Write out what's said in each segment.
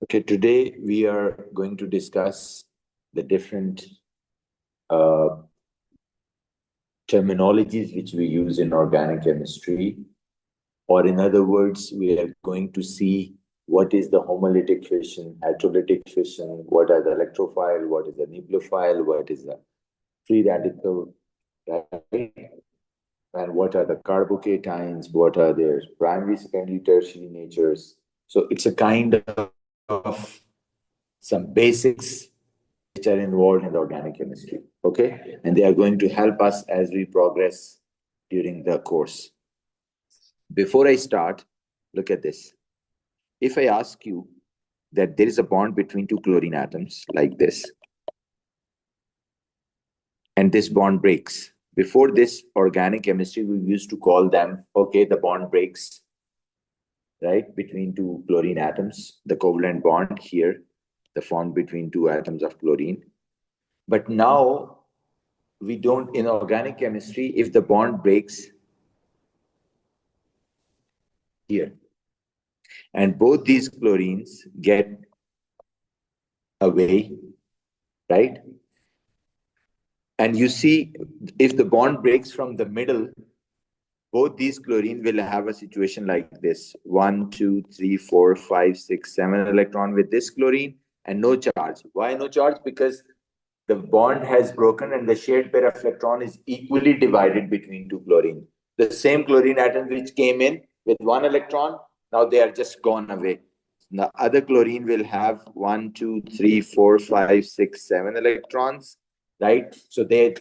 Okay, today we are going to discuss the different uh, terminologies which we use in organic chemistry, or in other words, we are going to see what is the homolytic fission, hydrolytic fission, what are the electrophile, what is the nucleophile, what is the free radical, right? And what are the carbocations, what are their primary, secondary, tertiary natures. So it's a kind of some basics which are involved in the organic chemistry. Okay. And they are going to help us as we progress during the course. Before I start, look at this. If I ask you that there is a bond between two chlorine atoms like this, and this bond breaks. Before this organic chemistry, we used to call them, okay, the bond breaks, right, between two chlorine atoms, the covalent bond here, the formed between two atoms of chlorine. But now we don't, in organic chemistry, if the bond breaks here and both these chlorines get away, right? And you see, if the bond breaks from the middle, both these chlorine will have a situation like this: 1, 2, 3, 4, 5, 6, 7 electron with this chlorine and no charge. Why no charge? Because the bond has broken and the shared pair of electron is equally divided between two chlorine. The same chlorine atom which came in with one electron, now they are just gone away. The other chlorine will have 1, 2, 3, 4, 5, 6, 7 electrons, right? So they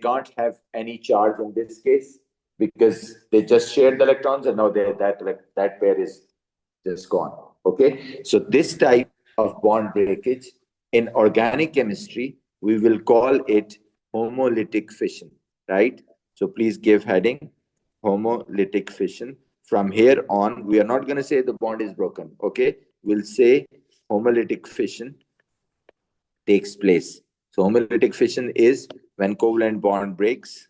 can't have any charge in this case because they just shared the electrons and now that pair is just gone. Okay, so this type of bond breakage in organic chemistry, we will call it homolytic fission, right? So please give heading homolytic fission. From here on, we are not going to say the bond is broken. Okay, we'll say homolytic fission takes place. So homolytic fission is when covalent bond breaks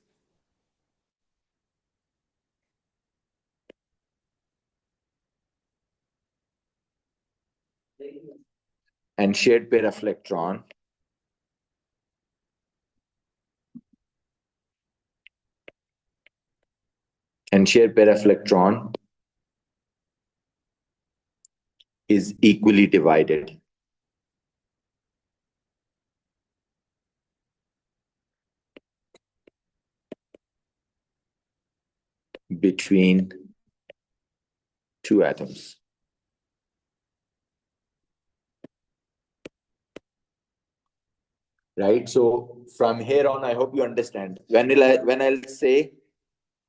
and shared pair of electron is equally divided between two atoms. Right? So from here on, I hope you understand. When I'll say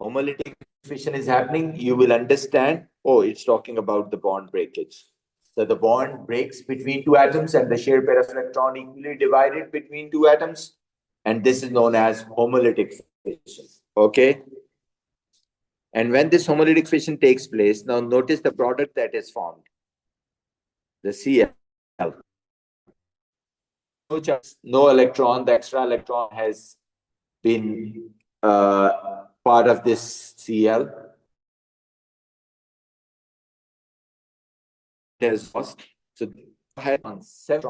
homolytic fission is happening, you will understand, oh, it's talking about the bond breakage. So the bond breaks between two atoms and the shared pair of electron equally divided between two atoms. And this is known as homolytic fission. Okay? And when this homolytic fission takes place, now notice the product that is formed, the Cl. No charge, no electron, the extra electron has been part of this Cl. It has lost. So has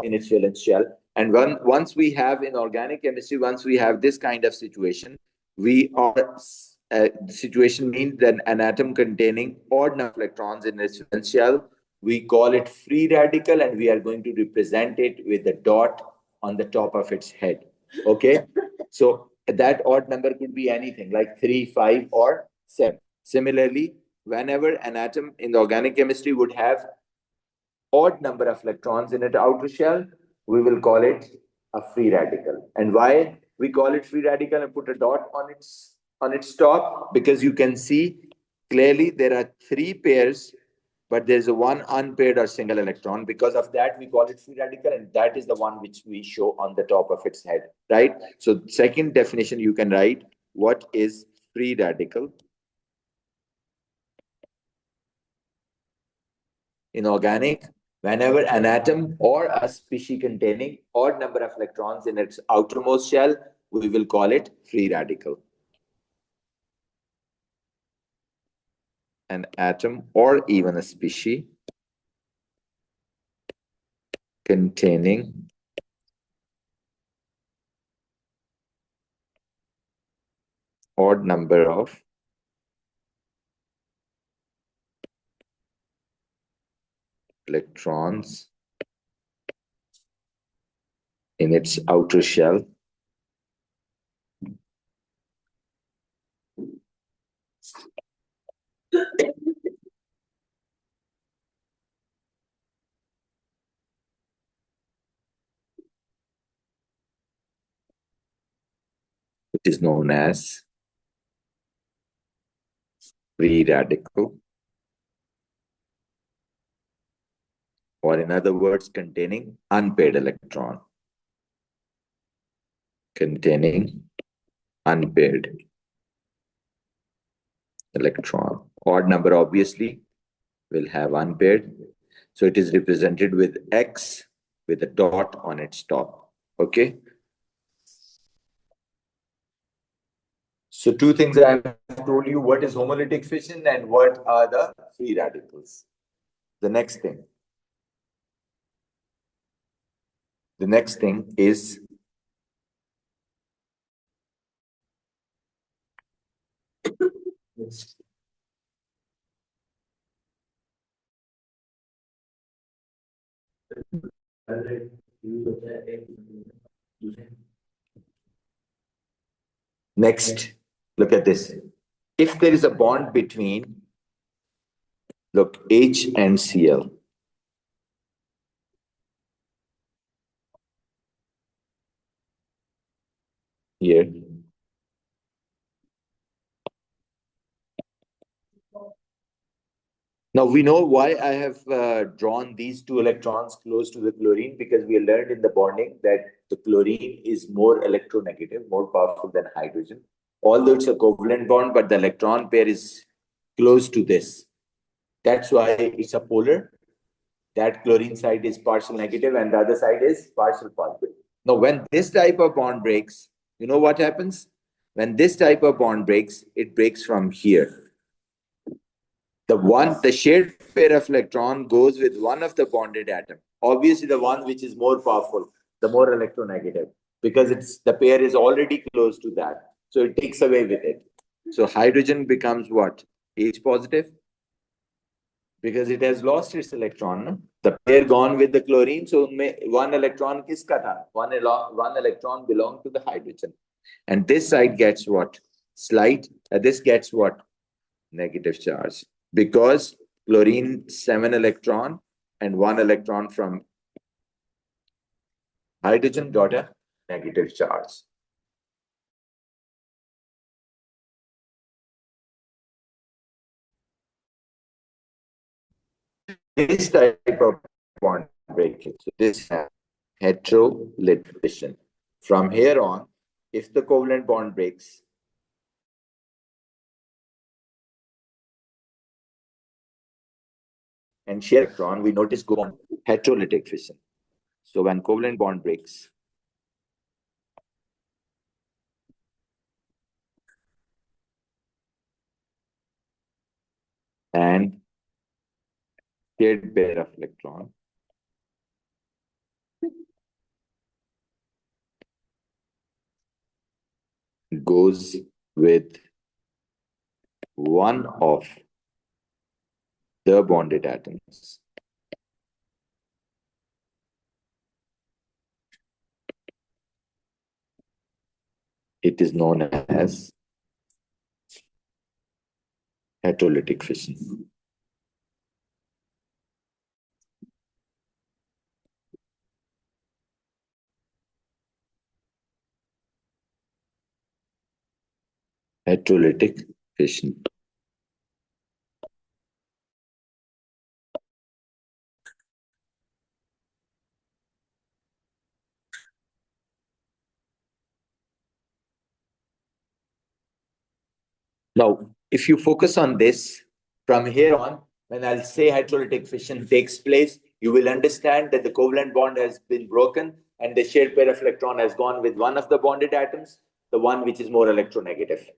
in its valence shell. And once we have in organic chemistry, once we have this kind of situation, we are situation means that an atom containing odd number of electrons in its valence shell, we call it free radical, and we are going to represent it with a dot on the top of its head. Okay, so that odd number could be anything like 3, 5, or 7. Similarly, whenever an atom in the organic chemistry would have odd number of electrons in its outer shell, we will call it a free radical. And why we call it free radical and put a dot on its top? Because you can see clearly there are three pairs, but there's a one unpaired or single electron. Because of that, we call it free radical, and that is the one which we show on the top of its head, right? So second definition, you can write what is free radical. In organic, whenever an atom or a species containing odd number of electrons in its outermost shell, we will call it free radical. An atom or even a species containing odd number of electrons in its outer shell which is known as free radical, or in other words, containing unpaired electron. Containing unpaired electron. Odd number obviously will have unpaired. So it is represented with X with a dot on its top. Okay. So two things I have told you: what is homolytic fission and what are the free radicals. The next thing. The next thing is next. Look at this. If there is a bond between, look, H and Cl, here. Now we know why I have drawn these two electrons close to the chlorine, because we learned in the bonding that the chlorine is more electronegative, more powerful than hydrogen. Although it's a covalent bond, but the electron pair is close to this. That's why it's a polar. That chlorine side is partial negative and the other side is partial positive. Now, when this type of bond breaks, you know what happens? When this type of bond breaks, it breaks from here. The shared pair of electron goes with one of the bonded atom. Obviously, the one which is more powerful, the more electronegative, because the pair is already close to that. So it takes away with it. So hydrogen becomes what? H positive, because it has lost its electron. No? The pair gone with the chlorine, so one electron kiska tha? One electron belonged to the hydrogen. And this side gets what? This gets what? Negative charge. Because chlorine 7 electron and 1 electron from hydrogen got a negative charge. This type of bond breakage, so this has heterolytic fission. From here on, if the covalent bond breaks, and share electron, we notice go on heterolytic fission. So when covalent bond breaks, and shared pair of electron goes with one of the bonded atoms, it is known as heterolytic fission. Heterolytic fission. Now, if you focus on this, from here on, when I'll say heterolytic fission takes place, you will understand that the covalent bond has been broken and the shared pair of electron has gone with one of the bonded atoms, the one which is more electronegative.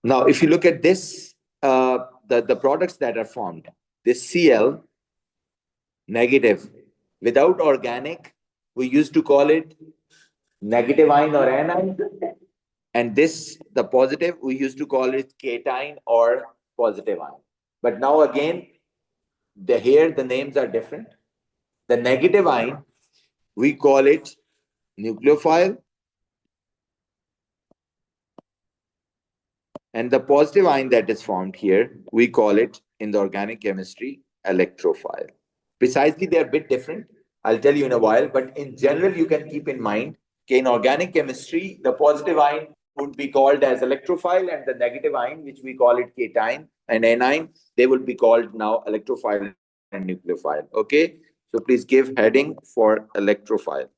Now, if you look at this, the products that are formed, this Cl negative. Without organic, we used to call it negative ion or anion. And this, the positive, we used to call it cation or positive ion. But now again, here the names are different. The negative ion, we call it nucleophile. And the positive ion that is formed here, we call it in the organic chemistry electrophile. Precisely, they are a bit different. I'll tell you in a while, but in general, you can keep in mind in organic chemistry, the positive ion would be called as electrophile, and the negative ion, which we call it cation and anion, they would be called now electrophile and nucleophile. Okay, so please give heading for electrophile.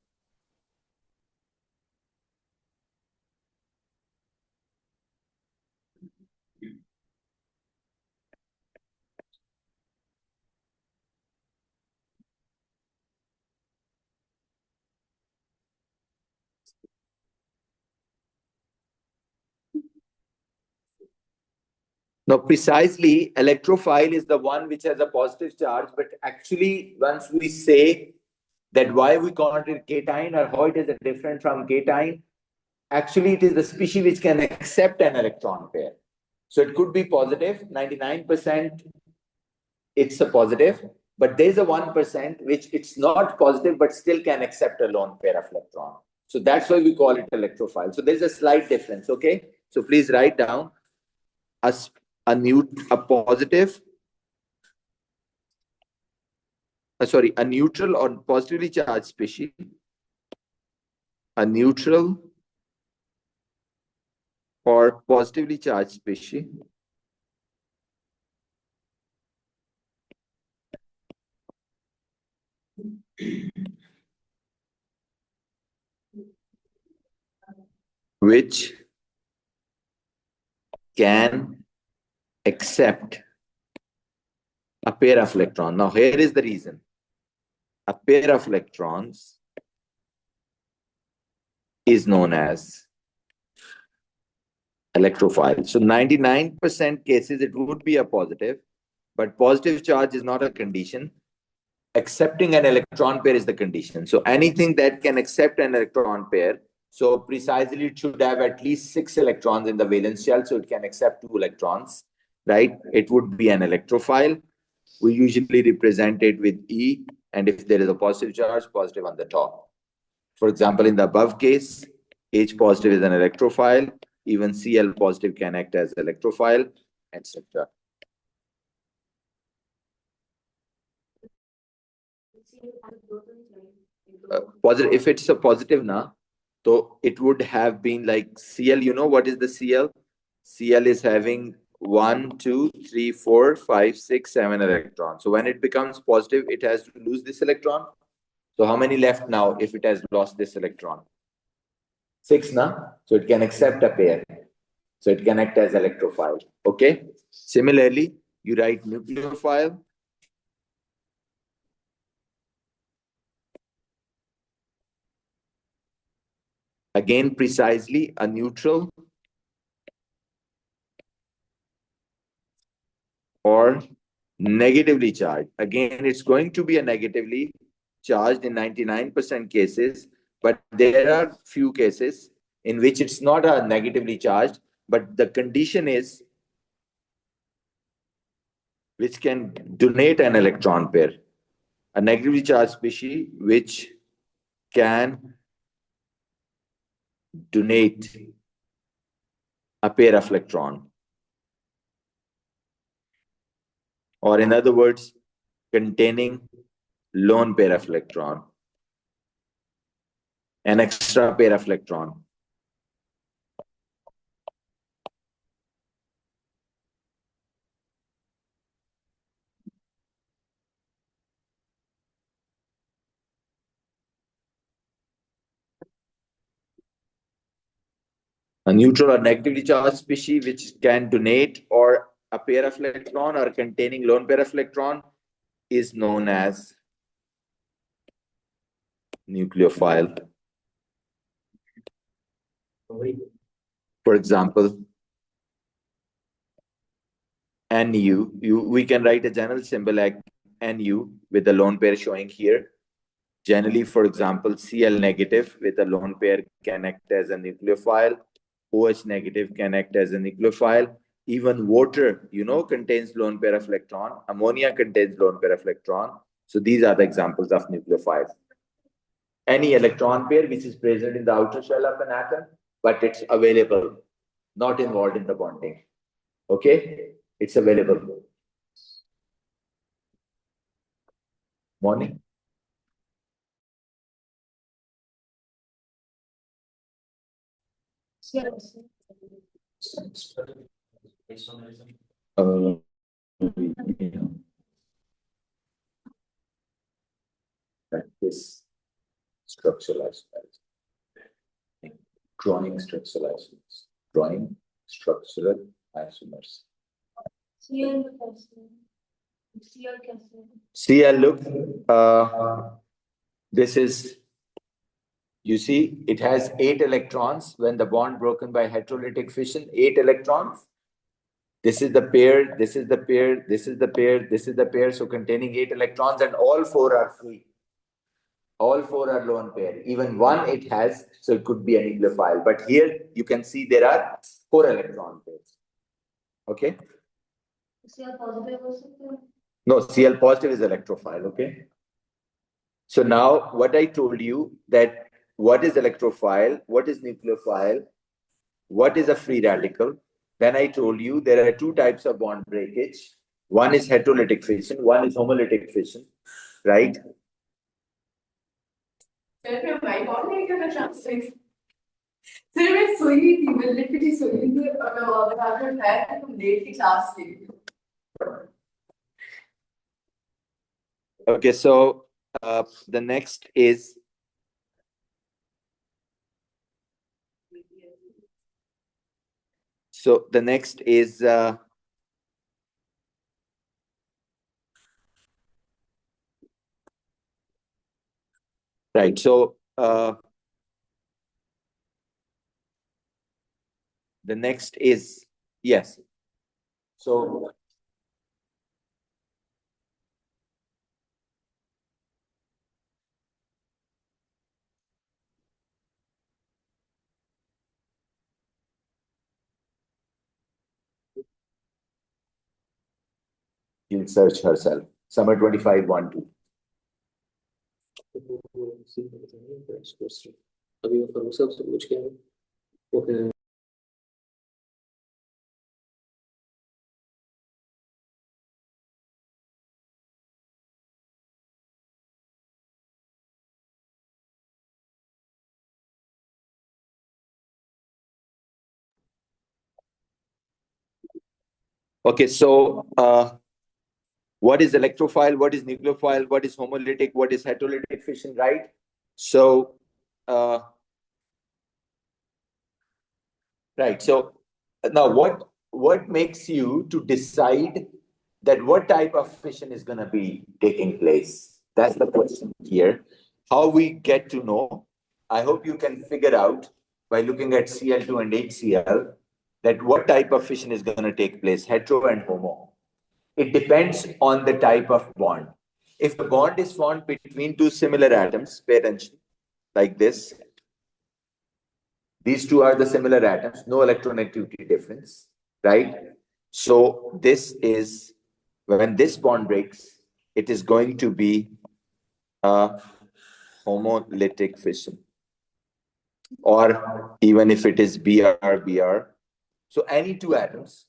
Now, precisely, electrophile is the one which has a positive charge, but actually, once we say that why we call it cation or how it is different from cation, actually, it is the species which can accept an electron pair. So it could be positive, 99% it's a positive, but there's a 1% which it's not positive, but still can accept a lone pair of electron. So that's why we call it electrophile. So there's a slight difference, okay? So please write down a, a positive, a neutral or positively charged species, a neutral or positively charged species, which can accept a pair of electrons. Now, here is the reason. A pair of electrons is known as electrophile. So 99% cases, it would be a positive, but positive charge is not a condition. Accepting an electron pair is the condition. So anything that can accept an electron pair, so precisely it should have at least 6 electrons in the valence shell, so it can accept 2 electrons, right? It would be an electrophile. We usually represent it with E, and if there is a positive charge, positive on the top. For example, in the above case, H positive is an electrophile, even Cl positive can act as electrophile, etc. Positive, if it's a positive now, so it would have been like Cl, you know what is the Cl? Cl is having 1, 2, 3, 4, 5, 6, 7 electrons. So when it becomes positive, it has to lose this electron. So how many left now if it has lost this electron? 6 now. So it can accept a pair. So it can act as electrophile. Okay. Similarly, you write nucleophile. Again, precisely a neutral or negatively charged. Again, it's going to be a negatively charged in 99% cases, but there are few cases in which it's not a negatively charged, but the condition is which can donate an electron pair. A negatively charged species which can donate a pair of electron. Or in other words, containing lone pair of electron, an extra pair of electron. A neutral or negatively charged species which can donate or a pair of electron or containing lone pair of electron is known as nucleophile. For example, Nu, we can write a general symbol like Nu with the lone pair showing here. Generally, for example, Cl negative with a lone pair can act as a nucleophile. OH negative can act as a nucleophile. Even water, contains lone pair of electron. Ammonia contains lone pair of electron. So these are the examples of nucleophiles. Any electron pair which is present in the outer shell of an atom, but it's available, not involved in the bonding. Okay? It's available. Morning. Uh, Practice structural isomers. Drawing structural isomers. Drawing structural isomers. Cl, look, this is, you see, it has 8 electrons when the bond broken by heterolytic fission, 8 electrons. This is the pair, this is the pair, this is the pair, this is the pair, so containing 8 electrons, and all 4 are free. All 4 are lone pair. Even 1 it has, so it could be a nucleophile. But here you can see there are 4 electron pairs. Okay? Cl positive also? No, Cl positive is electrophile. Okay? So now what I told you, that what is electrophile, what is nucleophile, what is a free radical. Then I told you there are 2 types of bond breakage. One is heterolytic fission, one is homolytic fission, right? सिर्फ मैं सोई नहीं थी, मैं literally सोई नहीं थी और मैं बताकर उठाया कि तुम लेट की क्लास के लिए. Okay, so the next is right. So the next is, yes. So you'll search herself. Summer 2512. Okay, so what is electrophile? What is nucleophile? What is homolytic? What is heterolytic fission, right? So, right. So now what makes you to decide that what type of fission is going to be taking place? That's the question here. How we get to know? I hope you can figure out by looking at Cl2 and HCl that what type of fission is going to take place, hetero and homo. It depends on the type of bond. If the bond is formed between 2 similar atoms, pay attention, like this. These 2 are the similar atoms, no electronegativity difference, right? So this is, when this bond breaks, it is going to be a homolytic fission. Or even if it is Br. So any 2 atoms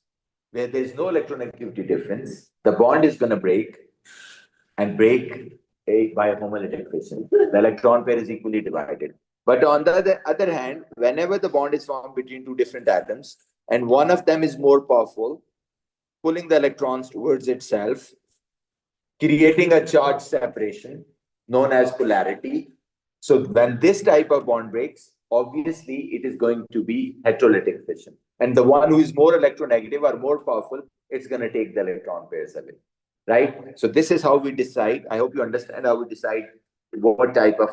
where there is no electronegativity difference, the bond is going to break and break by a homolytic fission. The electron pair is equally divided. But on the other hand, whenever the bond is formed between 2 different atoms and one of them is more powerful, pulling the electrons towards itself, creating a charge separation known as polarity. So when this type of bond breaks, obviously it is going to be heterolytic fission. And the one who is more electronegative or more powerful, it's going to take the electron pairs away. Right? So this is how we decide. I hope you understand how we decide what type of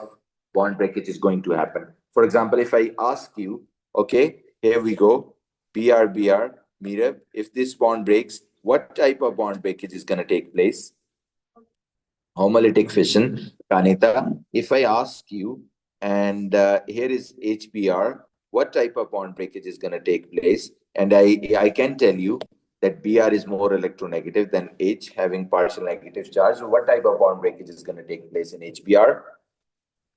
bond breakage is going to happen. For example, if I ask you, okay, here we go, Br, Mirab, if this bond breaks, what type of bond breakage is going to take place? Homolytic fission, Kanita. If I ask you, and here is HBr, what type of bond breakage is going to take place? And I can tell you that Br is more electronegative than H, having partial negative charge. So what type of bond breakage is going to take place in HBr?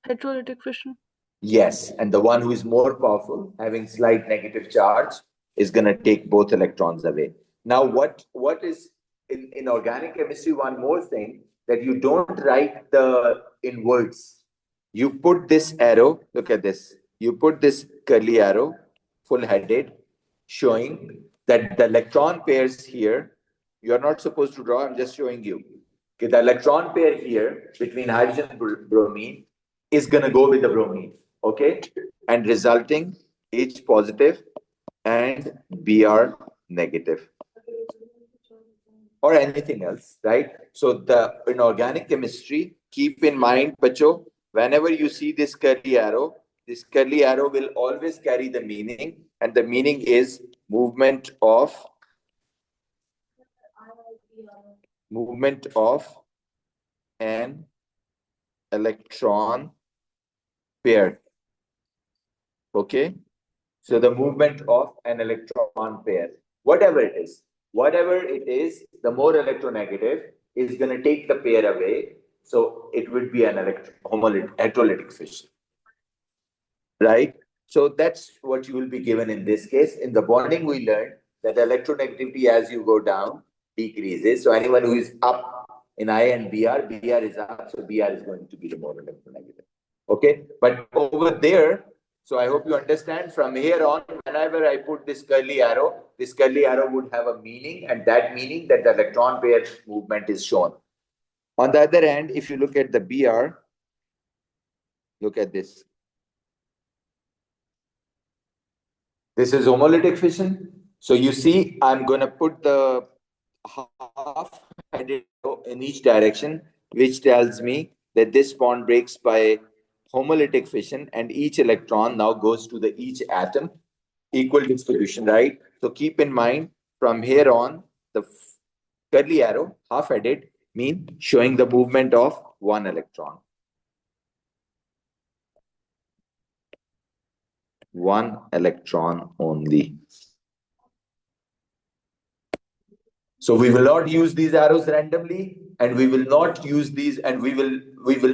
Heterolytic fission. Yes, and the one who is more powerful, having slight negative charge, is going to take both electrons away. Now, what is in organic chemistry? One more thing that you don't write the in words. You put this arrow. Look at this. You put this curly arrow, full-headed, showing that the electron pairs here. You are not supposed to draw. I'm just showing you. Okay, the electron pair here between hydrogen and bromine is going to go with the bromine, okay, and resulting H positive and Br negative or anything else, right? So the in organic chemistry, keep in mind, Pacho, whenever you see this curly arrow will always carry the meaning, and the meaning is movement of an electron pair. Okay, so the movement of an electron pair, whatever it is, the more electronegative is going to take the pair away. So it would be an electrolytic fission, right? So that's what you will be given in this case. In the bonding, we learned that the electronegativity as you go down decreases. So anyone who is up in I and Br is up. So Br is going to be the more electronegative. Okay, but over there, so I hope you understand from here on, whenever I put this curly arrow would have a meaning, and that meaning that the electron pair movement is shown. On the other hand, if you look at the Br, look at this. This is homolytic fission. So you see, I'm going to put the half-headed in each direction, which tells me that this bond breaks by homolytic fission, and each electron now goes to the each atom, equal distribution, right? So keep in mind, from here on, the curly arrow, half-headed, mean showing the movement of one electron. One electron only. So we will not use these arrows randomly, and we will not use these, and we will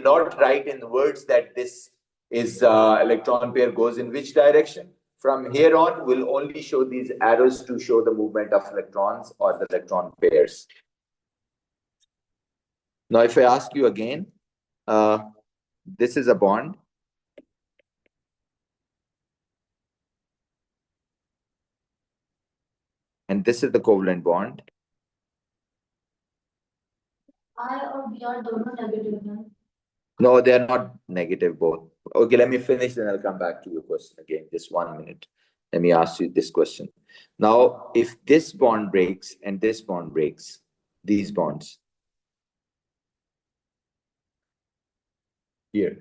not write in words that this is electron pair goes in which direction. From here on, we'll only show these arrows to show the movement of electrons or the electron pairs. Now, if I ask you again, this is a bond. And this is the covalent bond. I or Br don't negative. No, they are not negative both. Okay, let me finish, then I'll come back to your question again. Just 1 minute. Let me ask you this question. Now, if this bond breaks and this bond breaks, these bonds here.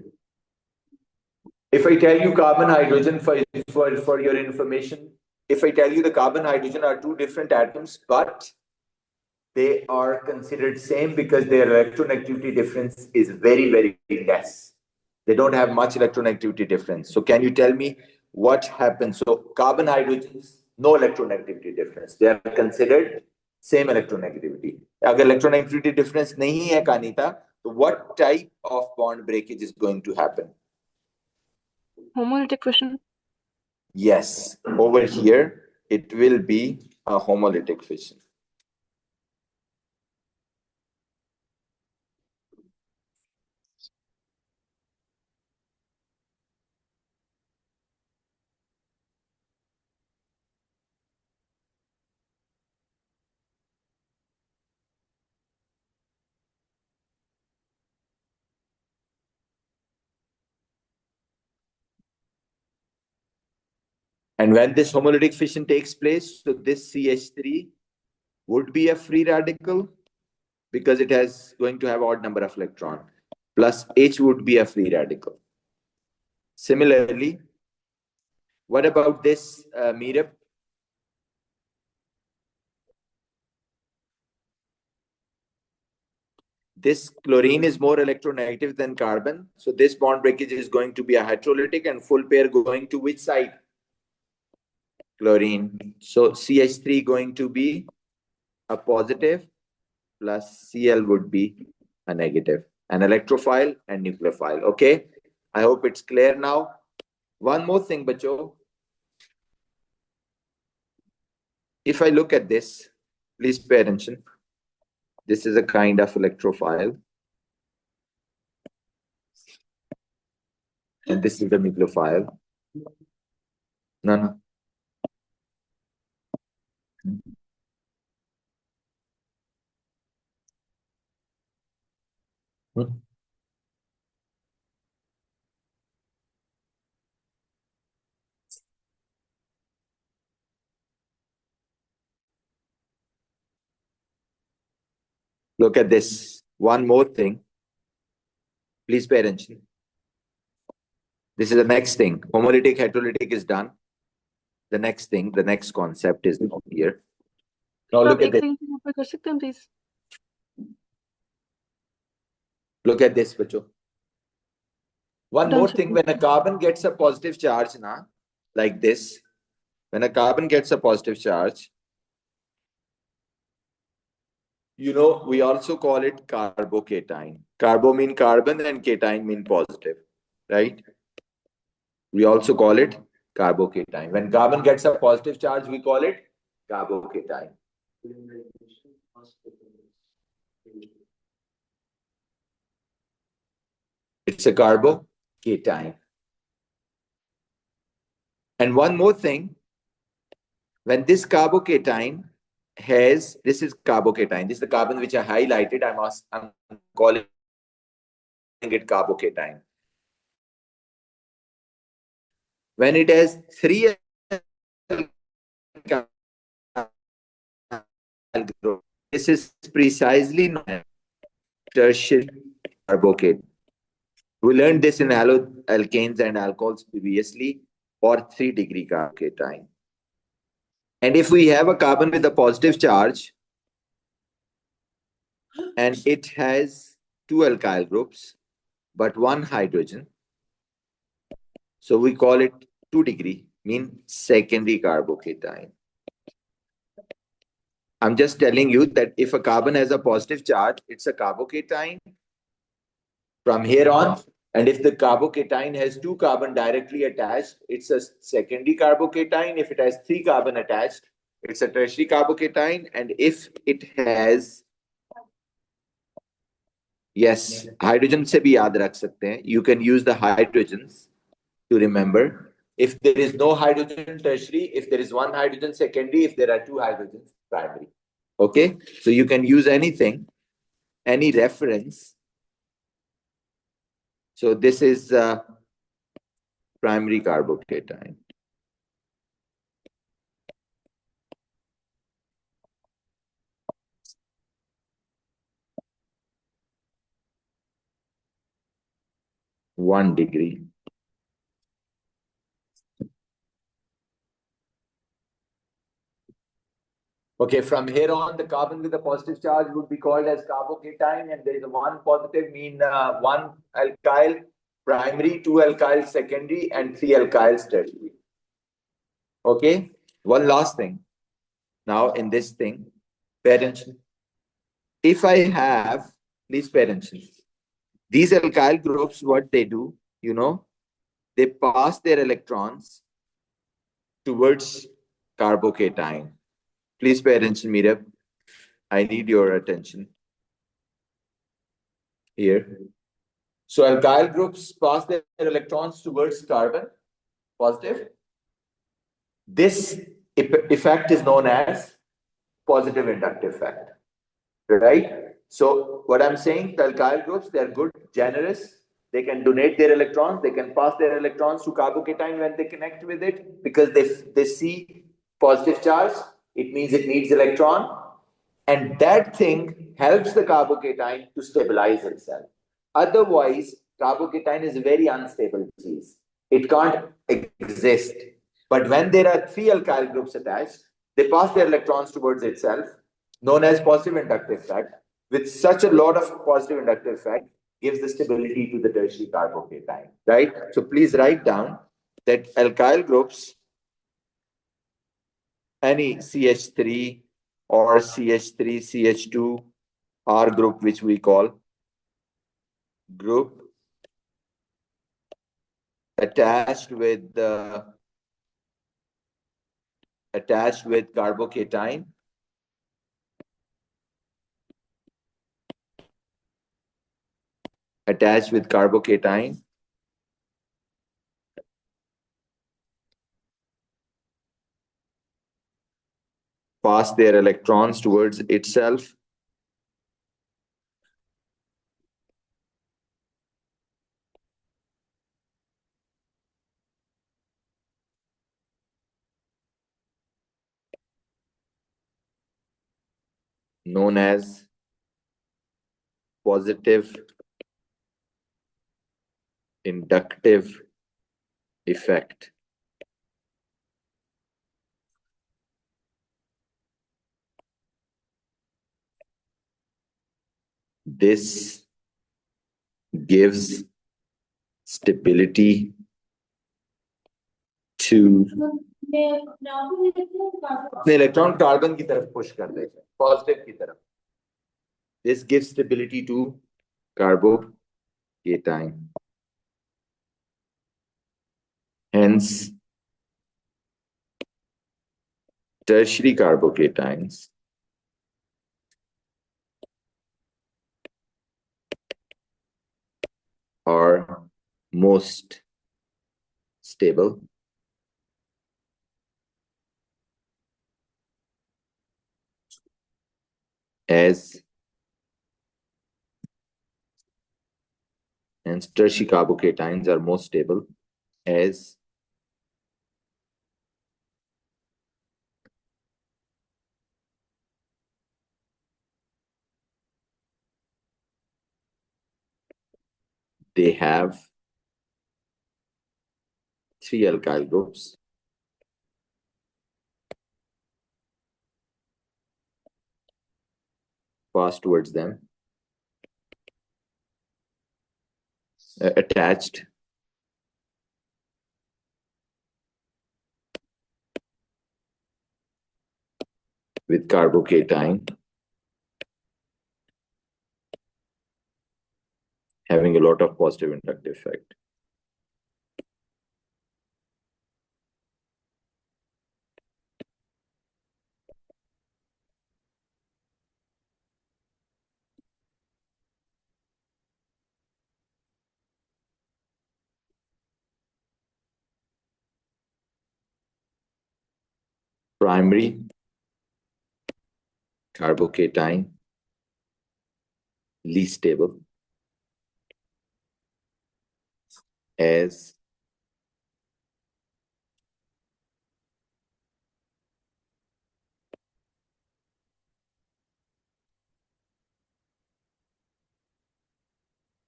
If I tell you carbon hydrogen for your information, if I tell you the carbon hydrogen are two different atoms, but they are considered same because their electronegativity difference is very, very less. They don't have much electronegativity difference. So can you tell me what happens? So carbon hydrogens, no electronegativity difference. They are considered same electronegativity. If electronegativity difference nahi hai, Kanita, so what type of bond breakage is going to happen? Homolytic fission. Yes, over here, it will be a homolytic fission. And when this homolytic fission takes place, so this CH3 would be a free radical because it has going to have odd number of electron, plus H would be a free radical. Similarly, what about this meetup? this chlorine is more electronegative than carbon. So this bond breakage is going to be a hydrolytic and full pair going to which side? Chlorine. So CH3 going to be a positive plus Cl would be a negative. An electrophile and nucleophile. Okay. I hope it's clear now. One more thing, bacho. If I look at this, please pay attention. This is a kind of electrophile. And this is the nucleophile. No. Look at this. One more thing. Please pay attention. This is the next thing. Homolytic, heterolytic is done. The next thing, the next concept is here. Now look at this. Please. Look at this, bacho. One more thing, when a carbon gets a positive charge, like this, when a carbon gets a positive charge, we also call it carbocation. Carbo mean carbon and cation mean positive, right? We also call it carbocation. When carbon gets a positive charge, we call it carbocation. It's a carbocation. And one more thing, when this carbocation this is carbocation. This is the carbon which I highlighted. I'm calling it carbocation. When it has 3 alkyl groups, this is precisely known as tertiary carbocation. We learned this in alkanes and alcohols previously, or 3-degree carbocation. And if we have a carbon with a positive charge and it has 2 alkyl groups but 1 hydrogen, so we call it 2-degree, mean secondary carbocation. I'm just telling you that if a carbon has a positive charge, it's a carbocation from here on. And if the carbocation has 2 carbon directly attached, it's a secondary carbocation. If it has 3 carbon attached, it's a tertiary carbocation. And if it has, yes, hydrogen se bhi yaad rakh sakte hain. You can use the hydrogens to remember. If there is no hydrogen tertiary, if there is 1 hydrogen secondary, if there are 2 hydrogens primary. Okay, so you can use anything, any reference. So this is primary carbocation. One degree. Okay, from here on, the carbon with a positive charge would be called as carbocation, and there is 1 positive, mean 1 alkyl primary, 2 alkyl secondary, and 3 alkyls tertiary. Okay, one last thing. Now in this thing, pay attention. If I have, please pay attention. These alkyl groups, what they do, they pass their electrons towards carbocation. Please pay attention, Meera. I need your attention here. So alkyl groups pass their electrons towards carbon, positive. This effect is known as positive inductive effect, right? So what I'm saying, the alkyl groups, they're good, generous. They can donate their electrons. They can pass their electrons to carbocation when they connect with it because they see positive charge. It means it needs electron. And that thing helps the carbocation to stabilize itself. Otherwise, carbocation is a very unstable disease. It can't exist. But when there are 3 alkyl groups attached, they pass their electrons towards itself, known as positive inductive effect. with such a lot of positive inductive effect, gives the stability to the tertiary carbocation, right? So please write down that alkyl groups, any CH3 or CH3, CH2, R group, which we call group attached with carbocation pass their electrons towards itself known as positive inductive effect. This gives stability to electron carbon की तरफ push कर देगा, positive की तरफ. This gives stability to carbocation. Hence, tertiary carbocations are most stable as tertiary carbocations are most stable as they have 3 alkyl groups pass towards them, attached with carbocation, having a lot of positive inductive effect. Primary carbocation, least stable as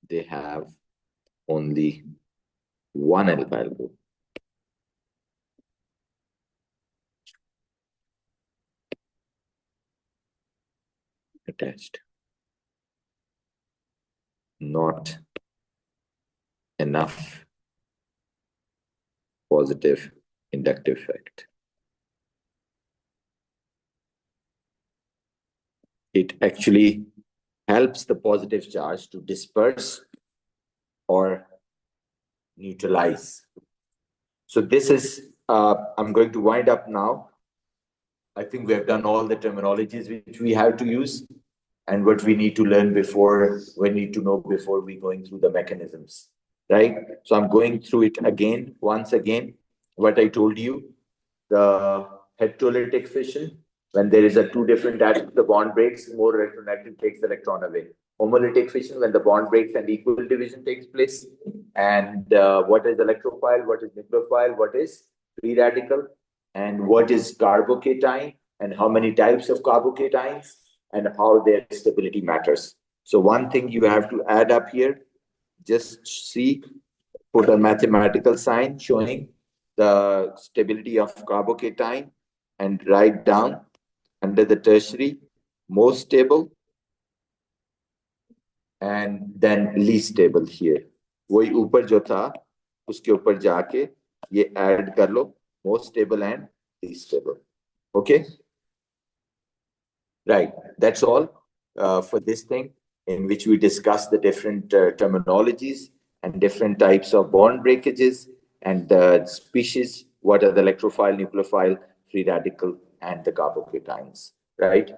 they have only one alkyl group attached. Not enough positive inductive effect. It actually helps the positive charge to disperse or neutralize. So this is, I'm going to wind up now. I think we have done all the terminologies which we have to use and what we need to learn before, we need to know before we going through the mechanisms, right? So I'm going through it again, once again, what I told you, the heterolytic fission, when there is a two different atoms, the bond breaks, more electronegative takes the electron away. Homolytic fission, when the bond breaks and equal division takes place. And what is electrophile, what is nucleophile, what is free radical, and what is carbocation, and how many types of carbocations, and how their stability matters. So one thing you have to add up here, just see, put a mathematical sign showing the stability of carbocation and write down under the tertiary most stable and then least stable here. वही ऊपर जो था उसके ऊपर जाके ये add कर लो, most stable and least stable. Okay, right. That's all for this thing, in which we discuss the different terminologies and different types of bond breakages and the species. What are the electrophile, nucleophile, free radical, and the carbocations? Right.